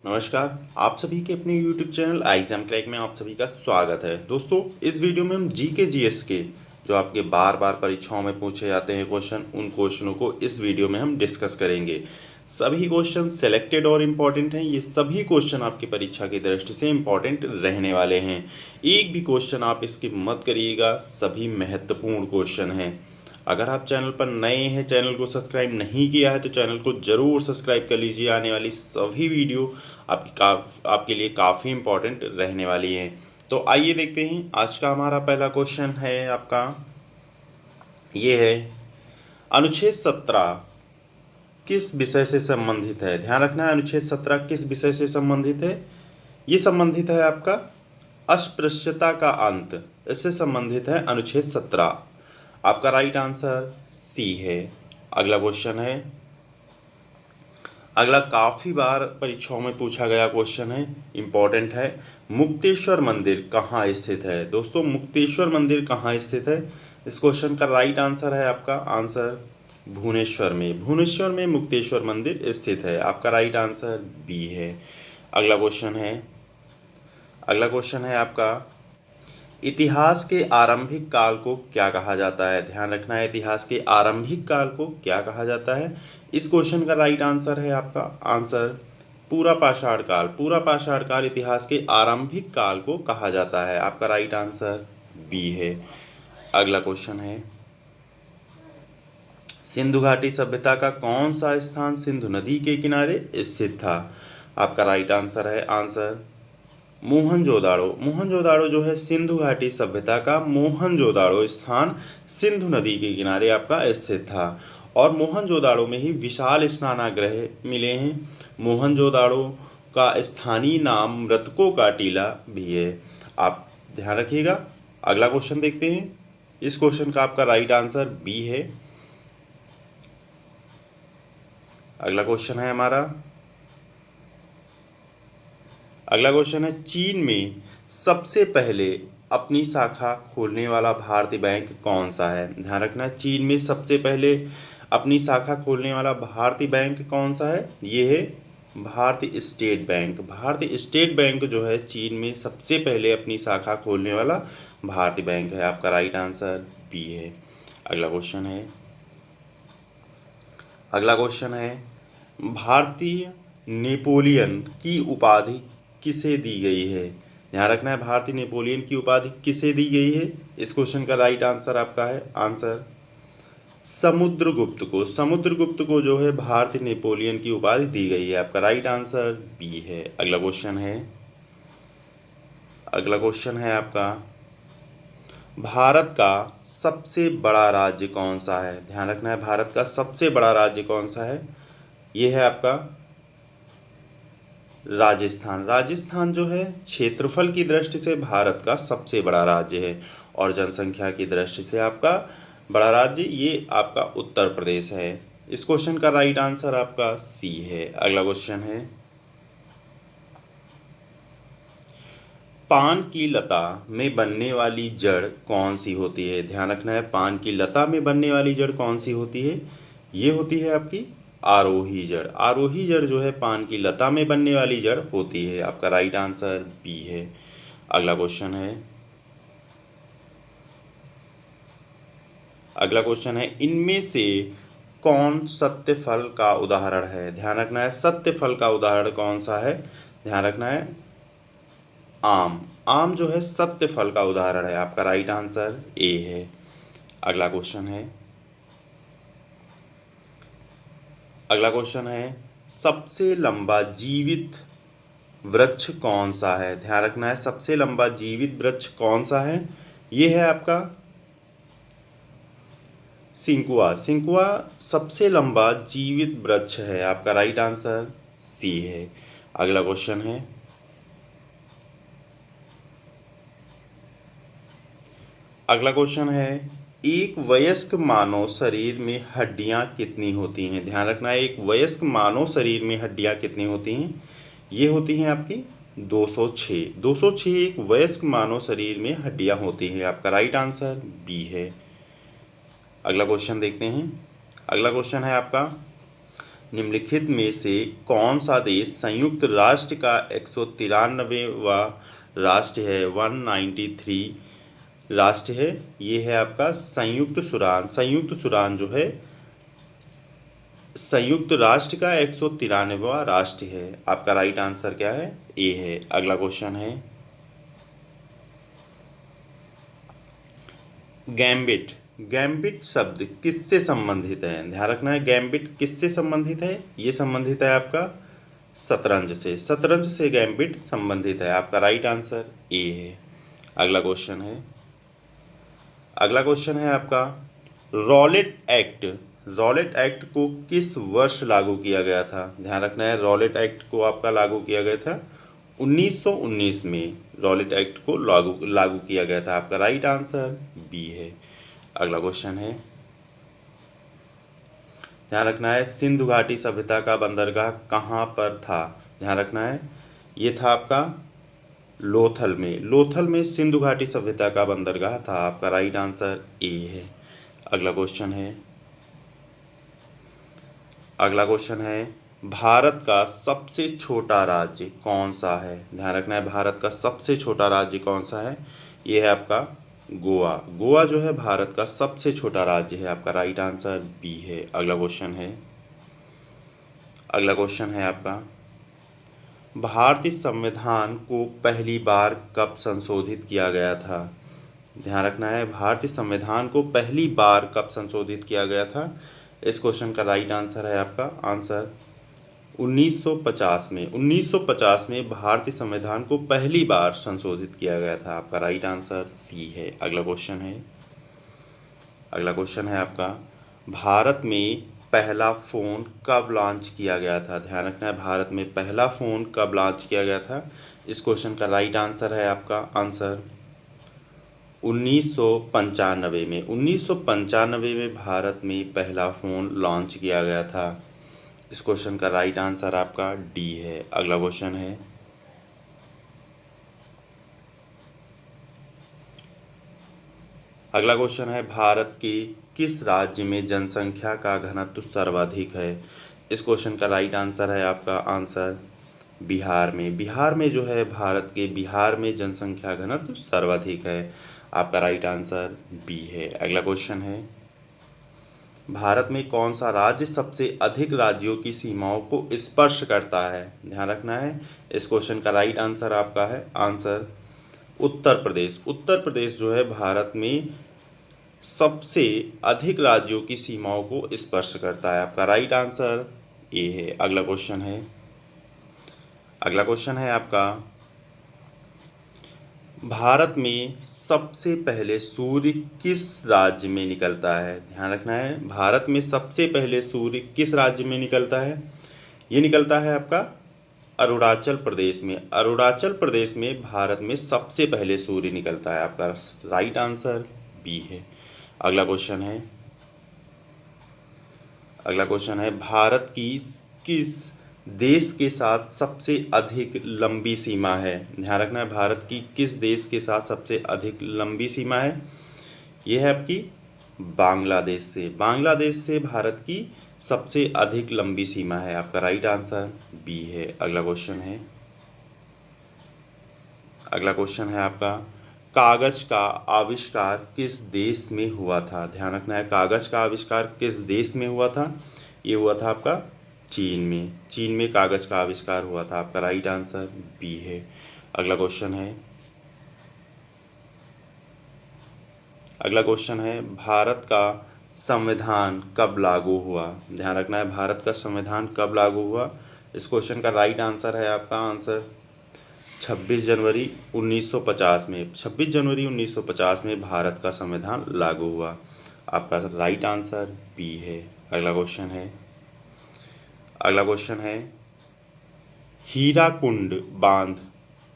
नमस्कार। आप सभी के अपने YouTube चैनल एग्जाम क्रैक में आप सभी का स्वागत है। दोस्तों, इस वीडियो में हम जीके जीएस के जो आपके बार बार परीक्षाओं में पूछे जाते हैं क्वेश्चन, उन क्वेश्चनों को इस वीडियो में हम डिस्कस करेंगे। सभी क्वेश्चन सेलेक्टेड और इम्पॉर्टेंट हैं। ये सभी क्वेश्चन आपकी परीक्षा की दृष्टि से इम्पॉर्टेंट रहने वाले हैं। एक भी क्वेश्चन आप स्किप मत करिएगा, सभी महत्वपूर्ण क्वेश्चन हैं। अगर आप चैनल पर नए हैं, चैनल को सब्सक्राइब नहीं किया है तो चैनल को ज़रूर सब्सक्राइब कर लीजिए। आने वाली सभी वीडियो आपके लिए काफ़ी इम्पोर्टेंट रहने वाली हैं। तो आइए देखते हैं। आज का हमारा पहला क्वेश्चन है आपका, ये है अनुच्छेद 17 किस विषय से संबंधित है। ध्यान रखना है, अनुच्छेद 17 किस विषय से संबंधित है। ये संबंधित है आपका अस्पृश्यता का अंत, इससे संबंधित है अनुच्छेद 17। आपका राइट आंसर सी है। अगला क्वेश्चन है, अगला काफ़ी बार परीक्षाओं में पूछा गया क्वेश्चन है, इम्पॉर्टेंट है। मुक्तेश्वर मंदिर कहाँ स्थित है। दोस्तों, मुक्तेश्वर मंदिर कहाँ स्थित है। इस क्वेश्चन का राइट आंसर है आपका आंसर भुवनेश्वर में। भुवनेश्वर में मुक्तेश्वर मंदिर स्थित है। आपका राइट आंसर बी है। अगला क्वेश्चन है आपका, इतिहास के आरंभिक काल को क्या कहा जाता है। ध्यान रखना है, इतिहास के आरंभिक काल को क्या कहा जाता है। इस क्वेश्चन का राइट आंसर है आपका आंसर पूरा पाषाण काल। पूरा पाषाण काल इतिहास के आरंभिक काल को कहा जाता है। आपका राइट आंसर बी है। अगला क्वेश्चन है, सिंधु घाटी सभ्यता का कौन सा स्थान सिंधु नदी के किनारे स्थित था। आपका राइट आंसर है आंसर मोहनजोदाड़ो। मोहनजोदाड़ो जो है सिंधु घाटी सभ्यता का मोहनजोदाड़ो स्थान सिंधु नदी के किनारे आपका स्थित था। और मोहनजोदाड़ो में ही विशाल स्नानागृह मिले हैं। मोहनजोदाड़ो का स्थानीय नाम मृतकों का टीला भी है। आप ध्यान रखिएगा। अगला क्वेश्चन देखते हैं। इस क्वेश्चन का आपका राइट आंसर बी है। अगला क्वेश्चन है हमारा, अगला क्वेश्चन है, चीन में सबसे पहले अपनी शाखा खोलने वाला भारतीय बैंक कौन सा है। ध्यान रखना, चीन में सबसे पहले अपनी शाखा खोलने वाला भारतीय बैंक कौन सा है। ये है भारतीय स्टेट बैंक। भारतीय स्टेट बैंक जो है चीन में सबसे पहले अपनी शाखा खोलने वाला भारतीय बैंक है। आपका राइट आंसर बी है। अगला क्वेश्चन है, भारतीय नेपोलियन की उपाधि किसे दी गई है। ध्यान रखना है, भारतीय नेपोलियन की उपाधि किसे दी गई है। इस क्वेश्चन का राइट आंसर आपका है आंसर समुद्रगुप्त को। समुद्रगुप्त को जो है भारतीय नेपोलियन की उपाधि दी गई है। आपका राइट आंसर बी है। अगला क्वेश्चन है आपका, भारत का सबसे बड़ा राज्य कौन सा है। ध्यान रखना है, भारत का सबसे बड़ा राज्य कौन सा है। यह है आपका राजस्थान। राजस्थान जो है क्षेत्रफल की दृष्टि से भारत का सबसे बड़ा राज्य है और जनसंख्या की दृष्टि से आपका बड़ा राज्य ये आपका उत्तर प्रदेश है। इस क्वेश्चन का राइट आंसर आपका सी है। अगला क्वेश्चन है, पान की लता में बनने वाली जड़ कौन सी होती है। ध्यान रखना है, पान की लता में बनने वाली जड़ कौन सी होती है। ये होती है आपकी आरोही जड़। आरोही जड़ जो है पान की लता में बनने वाली जड़ होती है। आपका राइट आंसर बी है। अगला क्वेश्चन है, इनमें से कौन सत्य फल का उदाहरण है। ध्यान रखना है, सत्य फल का उदाहरण कौन सा है। ध्यान रखना है, आम। आम जो है सत्य फल का उदाहरण है। आपका राइट आंसर ए है। अगला क्वेश्चन है, सबसे लंबा जीवित वृक्ष कौन सा है। ध्यान रखना है, सबसे लंबा जीवित वृक्ष कौन सा है। ये है आपका सिंकुआ। सिंकुआ सबसे लंबा जीवित वृक्ष है। आपका राइट आंसर सी है। अगला क्वेश्चन है, एक वयस्क मानव शरीर में हड्डियां कितनी होती हैं। ध्यान रखना है, एक वयस्क मानव शरीर में हड्डियां कितनी होती हैं। ये होती हैं आपकी 206। 206 एक वयस्क मानव शरीर में हड्डियां होती हैं। आपका राइट आंसर बी है। अगला क्वेश्चन देखते हैं। अगला क्वेश्चन है आपका, निम्नलिखित में से कौन सा देश संयुक्त राष्ट्र का 193वां राष्ट्र है, 193 राष्ट्र है? ये है आपका संयुक्त सूडान। संयुक्त सूडान जो है संयुक्त राष्ट्र का 193वां राष्ट्र है। आपका राइट आंसर क्या है? ए है। अगला क्वेश्चन है गैम्बिट। गैम्बिट शब्द किससे संबंधित है? ध्यान रखना है, गैम्बिट किससे संबंधित है? ये संबंधित है आपका शतरंज से। शतरंज से गैम्बिट संबंधित है। आपका राइट आंसर ए है। अगला क्वेश्चन है आपका रॉलेट एक्ट। रॉलेट एक्ट को किस वर्ष लागू किया गया था? ध्यान रखना है, रॉलेट एक्ट को आपका लागू किया गया था 1919 में। रॉलेट एक्ट को लागू किया गया था। आपका राइट आंसर बी है। अगला क्वेश्चन है, ध्यान रखना है, सिंधु घाटी सभ्यता का बंदरगाह कहाँ पर था? ध्यान रखना है, ये था आपका लोथल में। लोथल में सिंधु घाटी सभ्यता का बंदरगाह था। आपका राइट आंसर ए है। अगला क्वेश्चन है भारत का सबसे छोटा राज्य कौन सा है? ध्यान रखना है, भारत का सबसे छोटा राज्य कौन सा है? ये है आपका गोवा। गोवा जो है भारत का सबसे छोटा राज्य है। आपका राइट आंसर बी है। अगला क्वेश्चन है आपका भारतीय संविधान को पहली बार कब संशोधित किया गया था? ध्यान रखना है, भारतीय संविधान को पहली बार कब संशोधित किया गया था? इस क्वेश्चन का राइट आंसर है आपका आंसर 1950 में। 1950 में भारतीय संविधान को पहली बार संशोधित किया गया था। आपका राइट आंसर सी है। अगला क्वेश्चन है आपका भारत में पहला फ़ोन कब लॉन्च किया गया था? ध्यान रखना है, भारत में पहला फ़ोन कब लॉन्च किया गया था? इस क्वेश्चन का राइट आंसर है आपका आंसर 1995 में। 1995 में भारत में पहला फ़ोन लॉन्च किया गया था। इस क्वेश्चन का राइट आंसर आपका डी है। अगला क्वेश्चन है भारत के किस राज्य में जनसंख्या का घनत्व सर्वाधिक है? इस क्वेश्चन का राइट आंसर है आपका आंसर बिहार में। बिहार में जो है भारत के बिहार में जनसंख्या घनत्व सर्वाधिक है। आपका राइट आंसर बी है। अगला क्वेश्चन है भारत में कौन सा राज्य सबसे अधिक राज्यों की सीमाओं को स्पर्श करता है? ध्यान रखना है, इस क्वेश्चन का राइट आंसर आपका है आंसर उत्तर प्रदेश। उत्तर प्रदेश जो है भारत में सबसे अधिक राज्यों की सीमाओं को स्पर्श करता है। आपका राइट आंसर ए है। अगला क्वेश्चन है आपका भारत में सबसे पहले सूर्य किस राज्य में निकलता है? ध्यान रखना है, भारत में सबसे पहले सूर्य किस राज्य में निकलता है? ये निकलता है आपका अरुणाचल प्रदेश में। अरुणाचल प्रदेश में भारत में सबसे पहले सूर्य निकलता है। आपका राइट आंसर बी है। अगला क्वेश्चन है भारत की किस देश के साथ सबसे अधिक लंबी सीमा है? ध्यान रखना है, भारत की किस देश के साथ सबसे अधिक लंबी सीमा है? यह है आपकी बांग्लादेश से। बांग्लादेश से भारत की सबसे अधिक लंबी सीमा है। आपका राइट आंसर बी है। अगला क्वेश्चन है आपका कागज का आविष्कार किस देश में हुआ था? ध्यान रखना है, कागज का आविष्कार किस देश में हुआ था? ये हुआ था आपका चीन में। चीन में कागज का आविष्कार हुआ था। आपका राइट आंसर बी है। अगला क्वेश्चन है भारत का संविधान कब लागू हुआ? ध्यान रखना है, भारत का संविधान कब लागू हुआ? इस क्वेश्चन का राइट आंसर है आपका आंसर 26 जनवरी 1950 में। 26 जनवरी 1950 में भारत का संविधान लागू हुआ। आपका राइट आंसर बी है। अगला क्वेश्चन है हीराकुंड बांध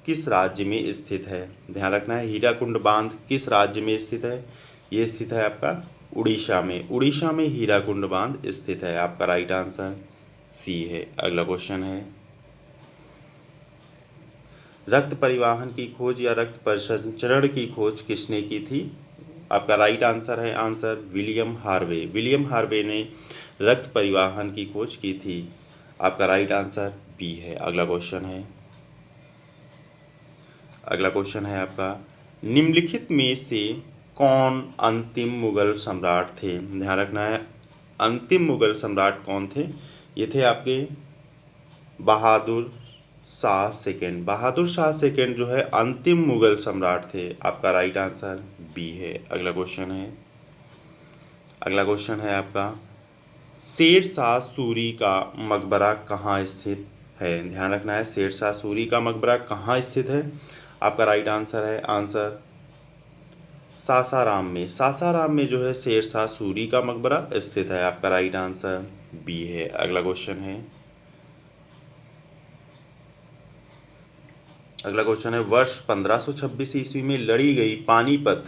किस राज्य में स्थित है? ध्यान रखना है, हीराकुंड बांध किस राज्य में स्थित है? ये स्थित है आपका उड़ीसा में। उड़ीसा में हीराकुंड बांध स्थित है। आपका राइट आंसर सी है। अगला क्वेश्चन है रक्त परिवहन की खोज या रक्त परिसंचरण की खोज किसने की थी? आपका राइट आंसर है answer William Harvey. William Harvey ने रक्त परिवहन की खोज की थी? आपका राइट आंसर बी है। अगला क्वेश्चन है आपका, निम्नलिखित में से कौन अंतिम मुगल सम्राट थे? ध्यान रखना है, अंतिम मुगल सम्राट कौन थे? ये थे आपके बहादुर शाह सेकंड जो है अंतिम मुगल सम्राट थे। आपका राइट आंसर बी है। अगला क्वेश्चन है आपका, शेर शाह सूरी का मकबरा कहाँ स्थित है? ध्यान रखना है, शेर शाह सूरी का मकबरा कहाँ स्थित है? आपका राइट आंसर है आंसर सासाराम में जो है शेर शाह सूरी का मकबरा स्थित है। आपका राइट आंसर बी है। अगला क्वेश्चन है, वर्ष 1526 ईस्वी में लड़ी गई पानीपत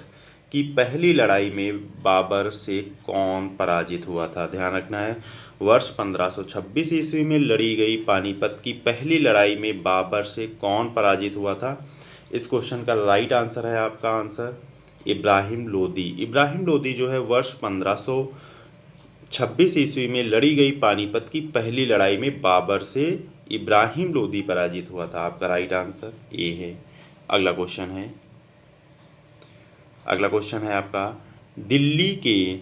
की पहली लड़ाई में बाबर से कौन पराजित हुआ था? ध्यान रखना है, वर्ष 1526 ईस्वी में लड़ी गई पानीपत की पहली लड़ाई में बाबर से कौन पराजित हुआ था? इस क्वेश्चन का राइट आंसर है आपका आंसर इब्राहिम लोदी जो है वर्ष 1526 ईस्वी में लड़ी गई पानीपत की पहली लड़ाई में बाबर से इब्राहिम लोदी पराजित हुआ था। आपका राइट आंसर ए है। अगला क्वेश्चन है आपका, दिल्ली के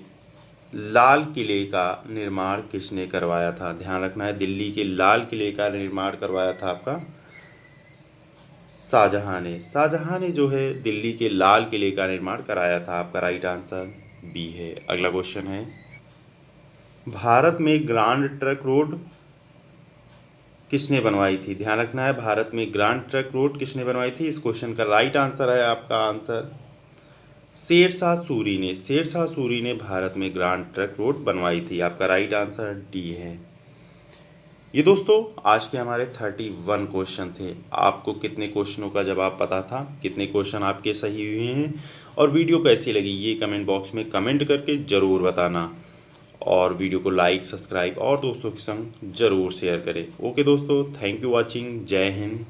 लाल किले का निर्माण किसने करवाया था? ध्यान रखना है, दिल्ली के लाल किले का निर्माण करवाया था आपका शाहजहां ने जो है दिल्ली के लाल किले का निर्माण कराया था। आपका राइट आंसर बी है। अगला क्वेश्चन है, भारत में ग्रांड ट्रंक रोड किसने बनवाई थी? ध्यान रखना है, भारत में ग्रांड ट्रंक रोड किसने बनवाई थी? इस क्वेश्चन का राइट आंसर है आपका आंसर शेर शाह सूरी ने भारत में ग्रांड ट्रंक रोड बनवाई थी। आपका राइट आंसर डी है। ये दोस्तों आज के हमारे 31 क्वेश्चन थे। आपको कितने क्वेश्चनों का जवाब पता था, कितने क्वेश्चन आपके सही हुए हैं और वीडियो कैसी लगी ये कमेंट बॉक्स में कमेंट करके ज़रूर बताना। और वीडियो को लाइक, सब्सक्राइब और दोस्तों के संग ज़रूर शेयर करें। ओके दोस्तों, थैंक यू वॉचिंग। जय हिंद।